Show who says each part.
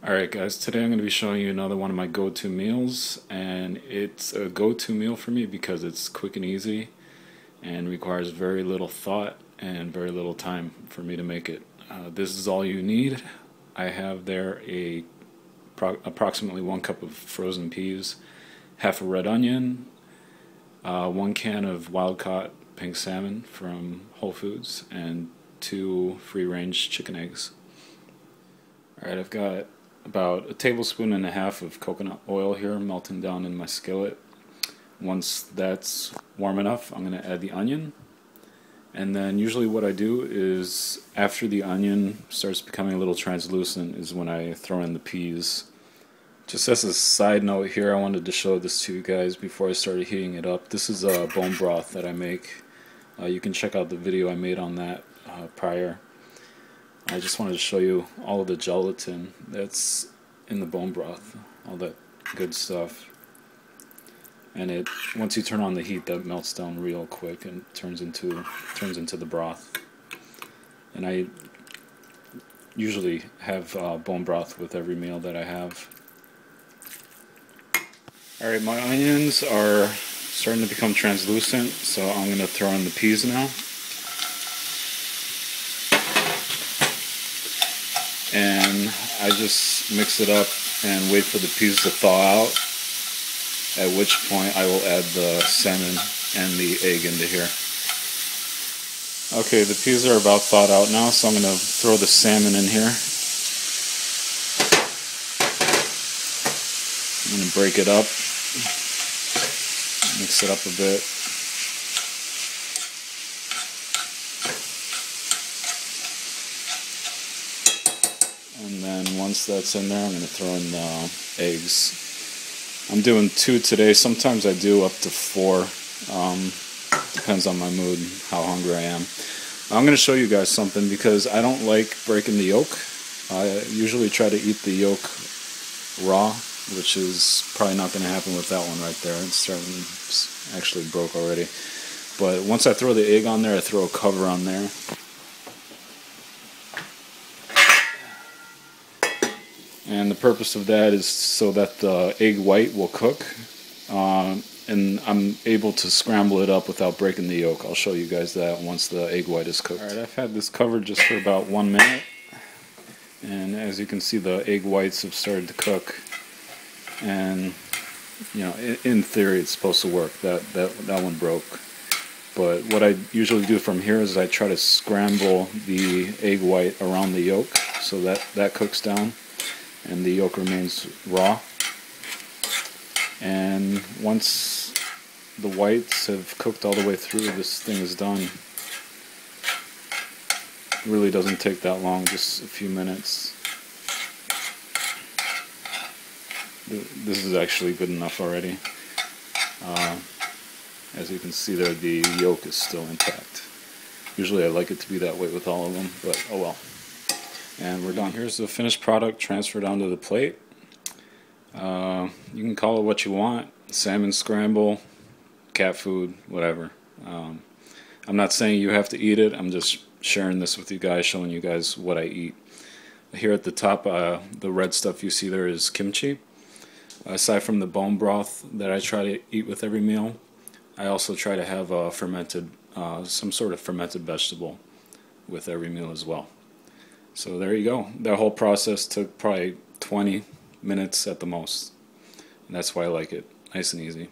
Speaker 1: Alright guys, today I'm going to be showing you another one of my go-to meals, and it's a go-to meal for me because it's quick and easy and requires very little thought and very little time for me to make it. This is all you need. I have there approximately 1 cup of frozen peas, half a red onion, 1 can of wild-caught pink salmon from Whole Foods, and 2 free-range chicken eggs. Alright, I've got about 1.5 tablespoons of coconut oil here melting down in my skillet. Once that's warm enough, I'm going to add the onion. And then usually what I do is after the onion starts becoming a little translucent is when I throw in the peas. Just as a side note here, I wanted to show this to you guys before I started heating it up. This is a bone broth that I make. You can check out the video I made on that prior. I just wanted to show you all of the gelatin that's in the bone broth, all that good stuff. And once you turn on the heat, that melts down real quick and turns into the broth. And I usually have bone broth with every meal that I have. Alright, my onions are starting to become translucent, so I'm going to throw in the peas now. And I just mix it up and wait for the peas to thaw out, at which point I will add the salmon and the egg into here. Okay, the peas are about thawed out now, so I'm going to throw the salmon in here. I'm going to break it up, mix it up a bit. And then once that's in there, I'm going to throw in the eggs. I'm doing 2 today. Sometimes I do up to 4. Depends on my mood, how hungry I am. I'm going to show you guys something because I don't like breaking the yolk. I usually try to eat the yolk raw, which is probably not going to happen with that one right there. It's actually broke already. But once I throw the egg on there, I throw a cover on there. And the purpose of that is so that the egg white will cook, and I'm able to scramble it up without breaking the yolk. I'll show you guys that once the egg white is cooked. Alright, I've had this covered just for about 1 minute, and as you can see, the egg whites have started to cook. And you know, in theory, it's supposed to work. That one broke. But what I usually do from here is I try to scramble the egg white around the yolk so that cooks down and the yolk remains raw. And once the whites have cooked all the way through, this thing is done. It really doesn't take that long, just a few minutes. This is actually good enough already. As you can see there, the yolk is still intact. Usually I like it to be that way with all of them, but oh well. And we're done. Here's the finished product transferred onto the plate. You can call it what you want. Salmon scramble, cat food, whatever. I'm not saying you have to eat it. I'm just sharing this with you guys, showing you guys what I eat. Here at the top, the red stuff you see there is kimchi. Aside from the bone broth that I try to eat with every meal, I also try to have a some sort of fermented vegetable with every meal as well. So there you go. That whole process took probably 20 minutes at the most. And that's why I like it. Nice and easy.